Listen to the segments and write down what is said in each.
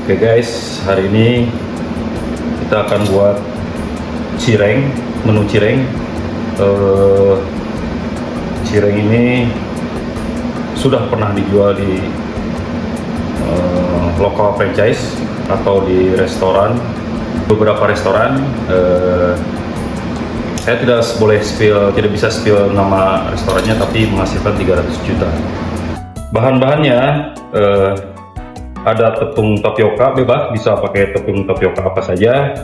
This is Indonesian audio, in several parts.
Oke guys, hari ini kita akan buat cireng, menu cireng. Cireng ini sudah pernah dijual di lokal franchise atau di restoran, beberapa restoran. Saya tidak bisa spill nama restorannya, tapi menghasilkan 300 juta. Bahan-bahannya ada tepung tapioka bebas, bisa pakai tepung tapioka apa saja.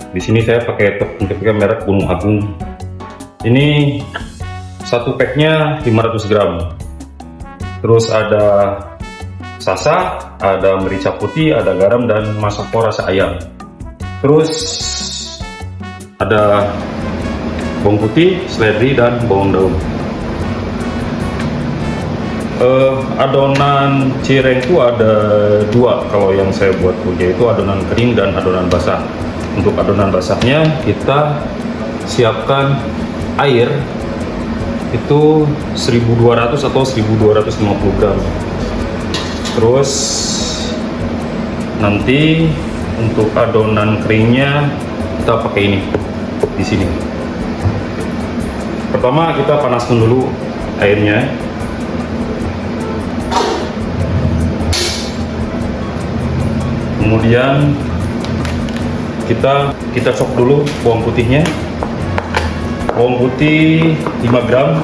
Di sini saya pakai tepung tapioka merek Gunung Agung. Ini satu packnya 500 gram. Terus ada sasa, ada merica putih, ada garam dan masako rasa ayam. Terus ada bawang putih, seledri dan bawang daun. Adonan cireng itu ada dua kalau yang saya buat, yaitu adonan kering dan adonan basah. Untuk adonan basahnya kita siapkan air itu 1200 atau 1250 gram. Terus nanti untuk adonan keringnya kita pakai ini di sini. Pertama kita panaskan dulu airnya. Kemudian kita cok dulu bawang putihnya. Bawang putih 5 gram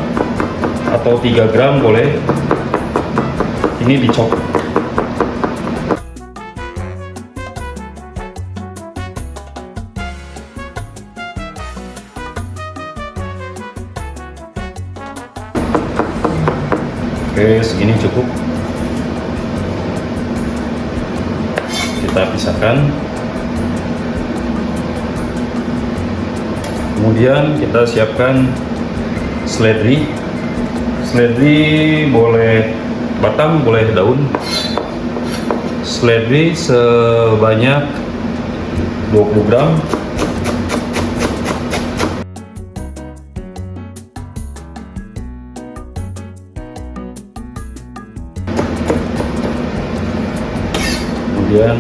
atau 3 gram boleh. Ini dicok. Oke, segini cukup. Kita pisahkan. Kemudian kita siapkan seledri. Seledri boleh batang, boleh daun. Seledri sebanyak 20 gram. Kemudian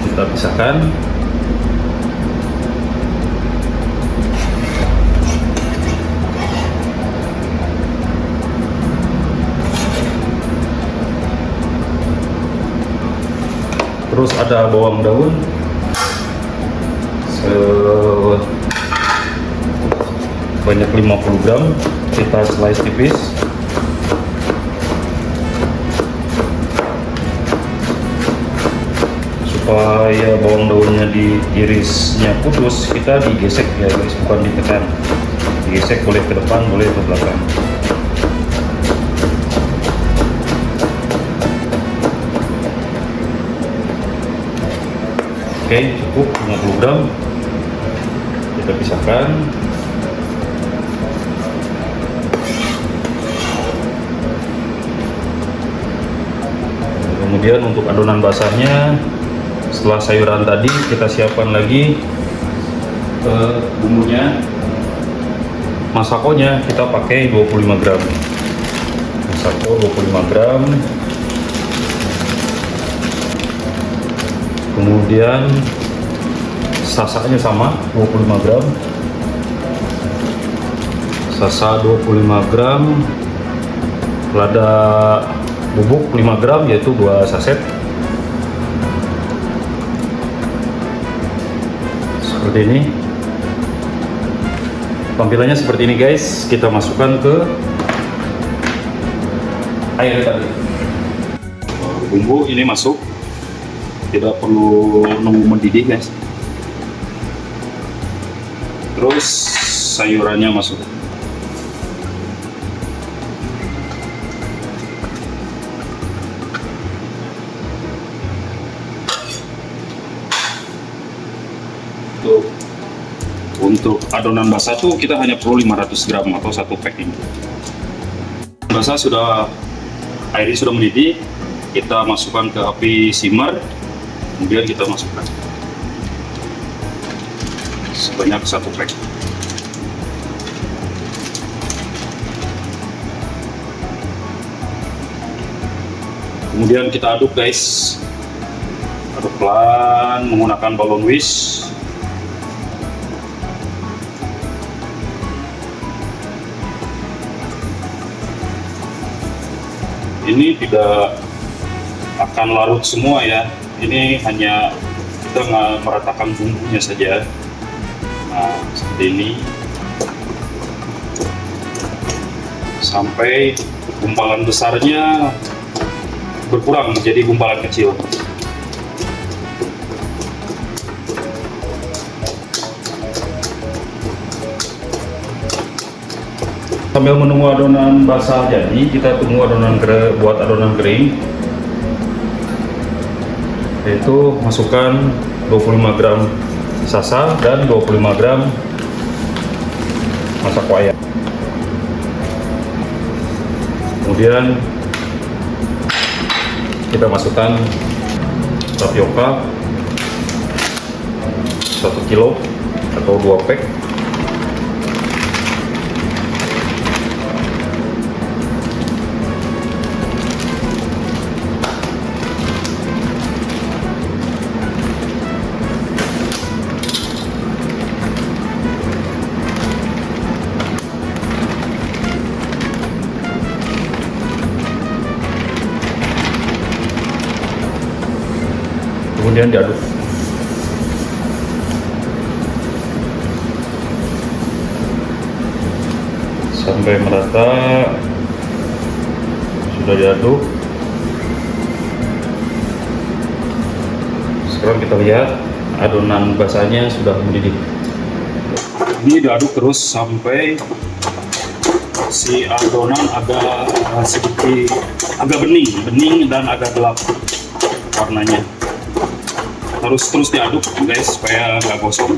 kita pisahkan. Terus ada bawang daun sebanyak 50 gram, kita slice tipis. Supaya bawang daunnya diirisnya putus, kita digesek ya guys, bukan ditekan. Digesek, boleh ke depan, boleh ke belakang. Oke, cukup 50 gram. Kita pisahkan. Kemudian untuk adonan basahnya, setelah sayuran tadi kita siapkan lagi bumbunya. Masakonya kita pakai 25 gram. Masako 25 gram. Kemudian sasanya sama 25 gram. Sasa 25 gram. Lada bubuk 5 gram, yaitu 2 saset. Seperti ini. Tampilannya seperti ini guys. Kita masukkan ke air tadi. Bumbu ini masuk. Tidak perlu nunggu mendidih guys. Terus sayurannya masuk. Untuk adonan basah tuh kita hanya perlu 500 gram atau satu pack ini. Basah airnya sudah mendidih, kita masukkan ke api simmer. Kemudian kita masukkan sebanyak satu pack. Kemudian kita aduk guys, aduk pelan menggunakan balon whisk. Ini tidak akan larut semua ya, ini hanya kita meratakan bumbunya saja. Nah, seperti ini sampai gumpalan besarnya berkurang menjadi gumpalan kecil. Sambil menunggu adonan basah jadi, kita tunggu adonan buat adonan kering. Yaitu masukkan 25 gram sasa dan 25 gram masak wayang. Kemudian kita masukkan tapioka 1 kilo atau 2 pack. Kemudian diaduk. Sampai merata. Sudah diaduk. Sekarang kita lihat adonan basahnya sudah mendidih. Ini diaduk terus sampai si adonan agak sedikit bening dan agak gelap warnanya. Harus terus diaduk guys supaya nggak gosong.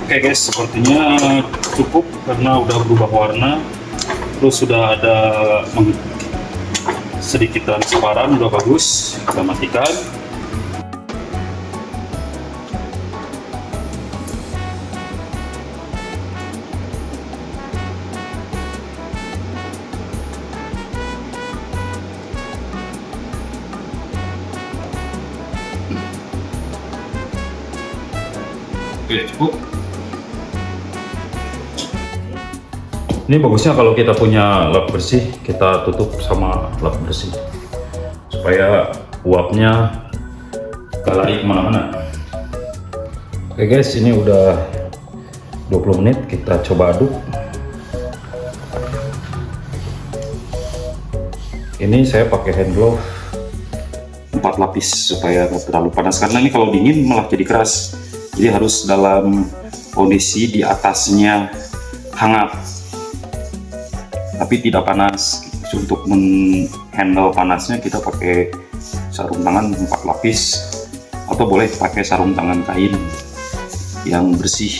Oke guys, sepertinya cukup karena udah berubah warna, terus sudah ada sedikit transparan, udah bagus. Kita matikan. Oke, cukup. Ini bagusnya kalau kita punya lap bersih, kita tutup sama lap bersih supaya uapnya gak lari kemana-mana. Oke guys, ini udah 20 menit, kita coba aduk. Ini saya pakai hand glove 4 lapis supaya tidak terlalu panas, karena ini kalau dingin malah jadi keras. Jadi harus dalam kondisi di atasnya hangat tapi tidak panas. Untuk menghandle panasnya kita pakai sarung tangan 4 lapis atau boleh pakai sarung tangan kain yang bersih.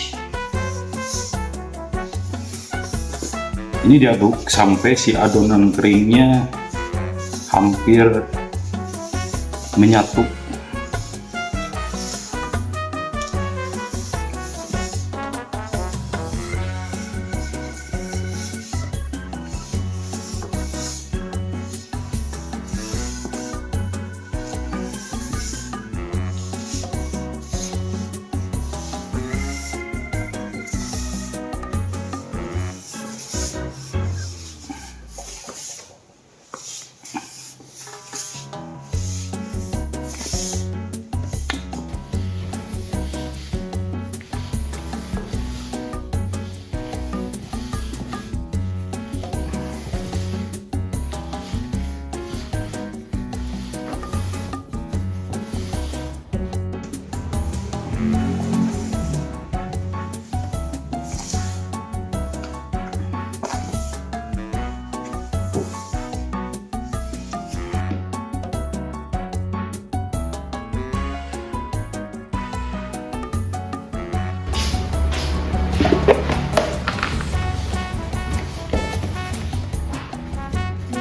Ini diaduk sampai si adonan keringnya hampir menyatu.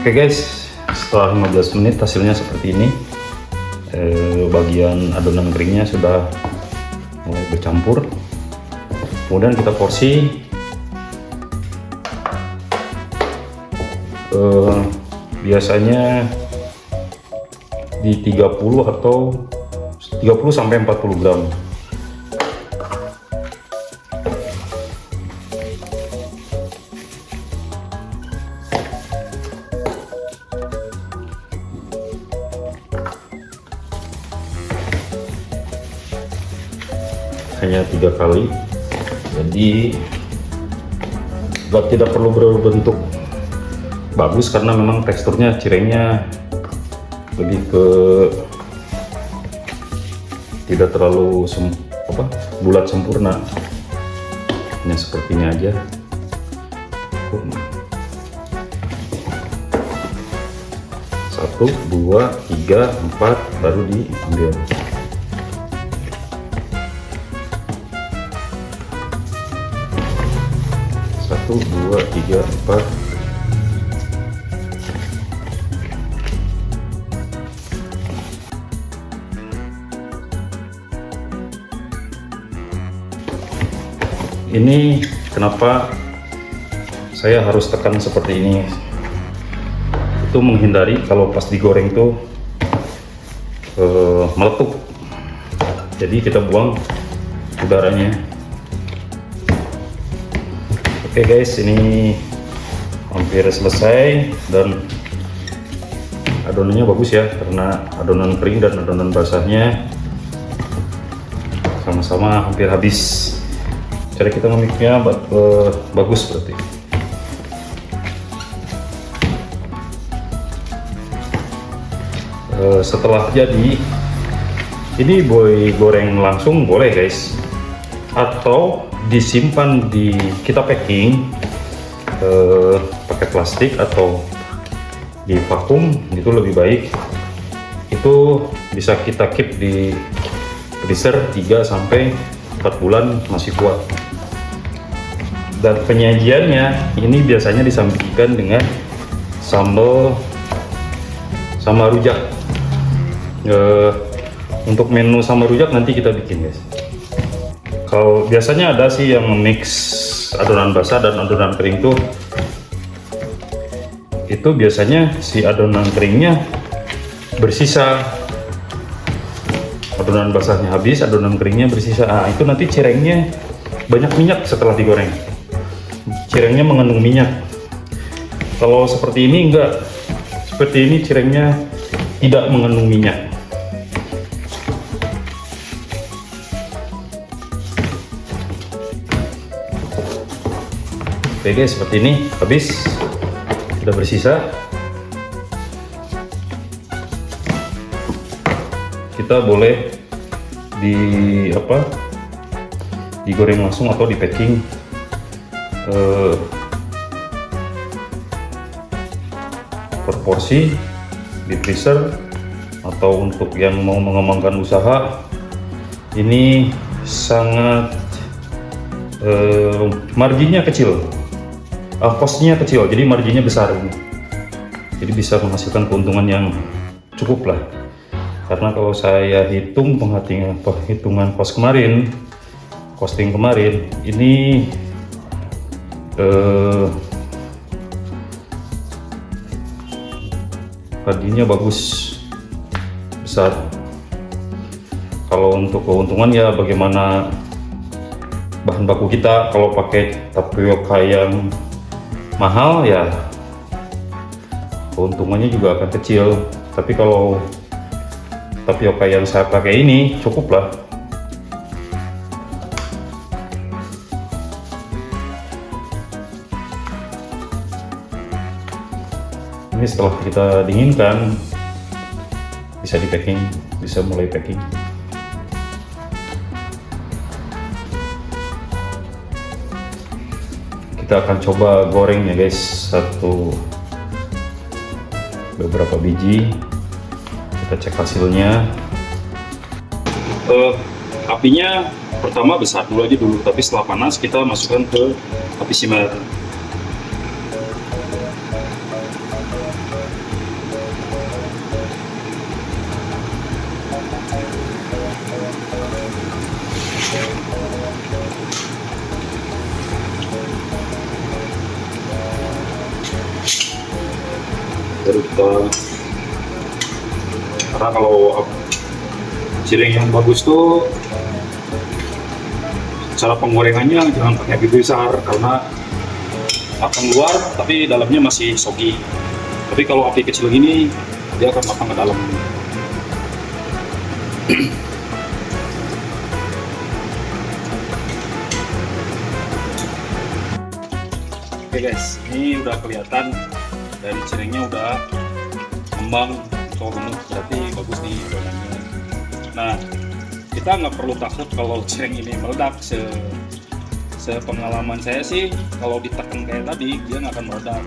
Oke guys, setelah 15 menit hasilnya seperti ini. bagian adonan keringnya sudah mulai bercampur. Kemudian kita porsi. Biasanya di 30 atau 30 sampai 40 gram. Hanya 3 kali, jadi tidak perlu berbentuk bagus karena memang teksturnya cirengnya lebih ke tidak terlalu bulat sempurna, hanya seperti ini aja. 1, 2, 3, 4 baru diambil. 1, 2, 3, 4. Ini kenapa saya harus tekan seperti ini, itu menghindari kalau pas digoreng tuh meletup, jadi kita buang udaranya. Oke guys, ini hampir selesai dan adonannya bagus ya, karena adonan kering dan adonan basahnya sama-sama hampir habis. Cara kita memiknya bagus berarti. Setelah jadi, ini boleh goreng langsung boleh guys, atau disimpan kita packing pakai plastik atau di vakum, itu lebih baik. Itu bisa kita keep di freezer 3 sampai 4 bulan masih kuat. Dan penyajiannya ini biasanya disampaikan dengan sambal sama rujak. Untuk menu sama rujak nanti kita bikin guys. Kalau biasanya ada sih yang mix adonan basah dan adonan kering tuh, itu biasanya si adonan keringnya bersisa, adonan basahnya habis, adonan keringnya bersisa. Nah, itu nanti cirengnya banyak minyak setelah digoreng. Cirengnya mengandung minyak. Kalau seperti ini enggak. Seperti ini cirengnya tidak mengandung minyak. Oke guys, seperti ini habis, sudah bersisa. Kita boleh digoreng langsung atau di packing per porsi di freezer, atau untuk yang mau mengembangkan usaha ini sangat marginnya kecil, costnya kecil, jadi marginnya besar, jadi bisa menghasilkan keuntungan yang cukup lah. Karena kalau saya hitung perhitungan costing kemarin ini marginnya bagus, besar. Kalau untuk keuntungan ya bagaimana bahan baku kita, kalau pakai tapioka yang mahal ya keuntungannya juga akan kecil. Tapi kalau tapioka yang saya pakai ini cukup lah. Ini setelah kita dinginkan bisa di packing, bisa mulai packing. Kita akan coba goreng ya guys, beberapa biji. Kita cek hasilnya. Apinya pertama besar dulu aja dulu, tapi setelah panas kita masukkan ke api simmer. baru kita, karena kalau cireng yang bagus tuh cara penggorengannya jangan pakai api besar karena akan luar tapi dalamnya masih soggy. Tapi kalau api kecil gini dia akan matang ke dalam. Oke guys, ini udah kelihatan dari cirengnya udah ngembang atau gemuk, berarti bagus nih adonannya. Nah, kita nggak perlu takut kalau cireng ini meledak. Sepengalaman saya sih, kalau ditekan kayak tadi dia nggak akan meledak,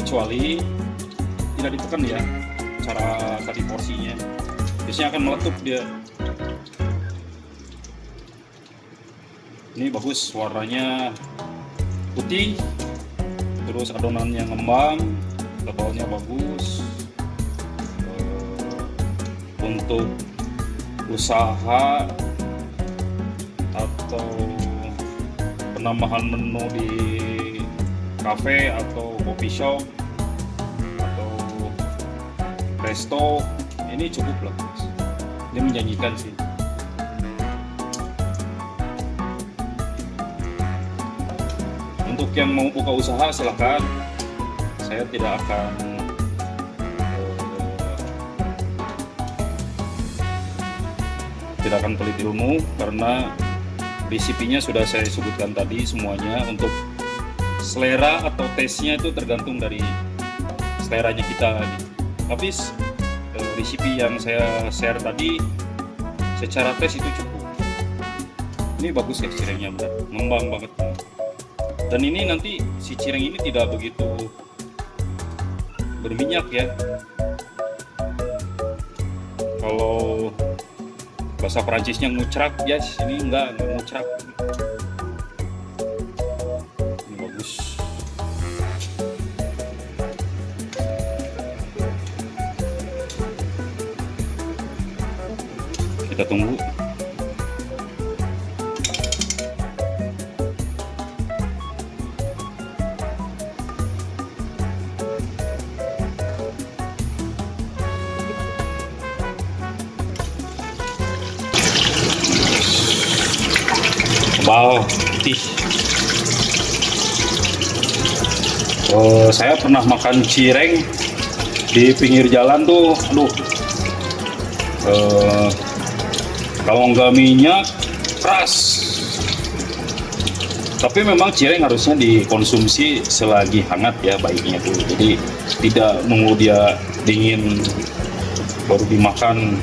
kecuali tidak ditekan ya, cara tadi porsinya biasanya akan meletup dia. Ini bagus, warnanya putih, terus adonannya ngembang, tebalnya bagus. Untuk usaha atau penambahan menu di cafe atau coffee shop atau resto, ini cukup lah, ini menjanjikan sih. Untuk yang mau buka usaha silahkan, saya tidak akan pelit ilmu karena resipinya sudah saya sebutkan tadi semuanya. Untuk selera atau taste-nya itu tergantung dari seleranya kita. Tapi resipi yang saya share tadi secara taste itu cukup. Ini bagus ya cirengnya, benar ngembang banget. Dan ini nanti si cireng ini tidak begitu berminyak ya. Kalau bahasa Perancisnya ngucrak, guys, ini enggak ngucrak. Ini bagus. Kita tunggu. Wow, putih. Saya pernah makan cireng di pinggir jalan tuh, aduh. Kalau nggak minyak, keras. Tapi memang cireng harusnya dikonsumsi selagi hangat ya baiknya tuh. Jadi tidak nunggu dia dingin baru dimakan.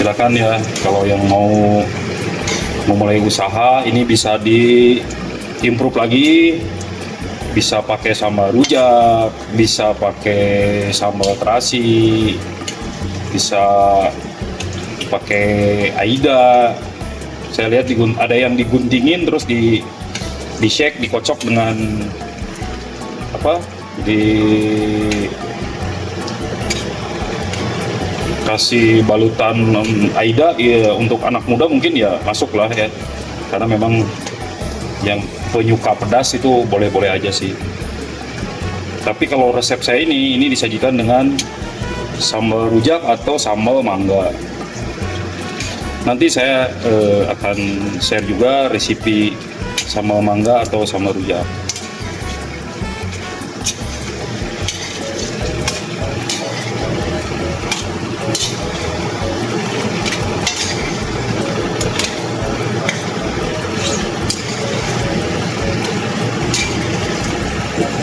Silakan ya, kalau yang mau memulai usaha ini bisa di-improve lagi, bisa pakai sambal rujak, bisa pakai sambal terasi, bisa pakai aida. Saya lihat ada yang diguntingin terus di shake, dikocok dengan apa? Kasih balutan aida ya, untuk anak muda mungkin ya masuk lah ya, karena memang yang penyuka pedas itu boleh-boleh aja sih. Tapi kalau resep saya ini disajikan dengan sambal rujak atau sambal mangga. Nanti saya akan share juga resipi sambal mangga atau sambal rujak.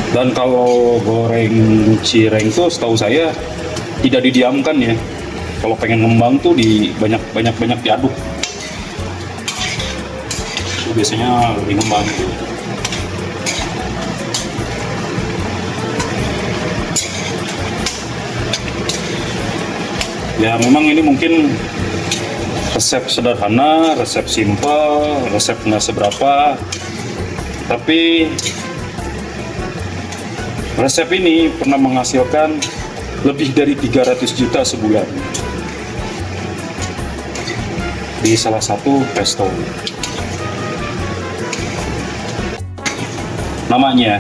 Dan kalau goreng cireng tuh setahu saya tidak didiamkan ya. Kalau pengen ngembang tuh banyak diaduk. Itu biasanya lebih ngembang gitu. Ya memang ini mungkin resep sederhana, resep simple, resep nggak seberapa, tapi resep ini pernah menghasilkan lebih dari 300 juta sebulan. di salah satu resto. Namanya,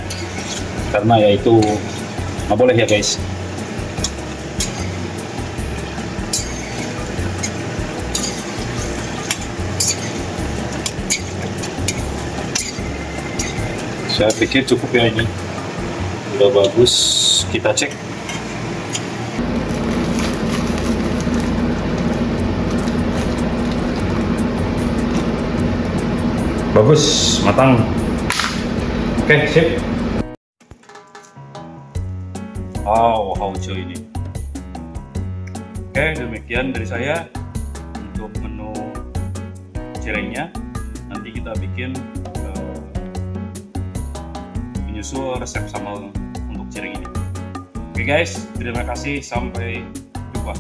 karena yaitu nggak boleh ya guys. Saya pikir cukup ya ini, udah bagus. Kita cek. Bagus, matang. Oke, sip. Wow, hauco ini. Oke, demikian dari saya untuk menu cirengnya. Nanti kita bikin menyusul resep sambal untuk cireng ini. Oke guys, terima kasih, sampai jumpa.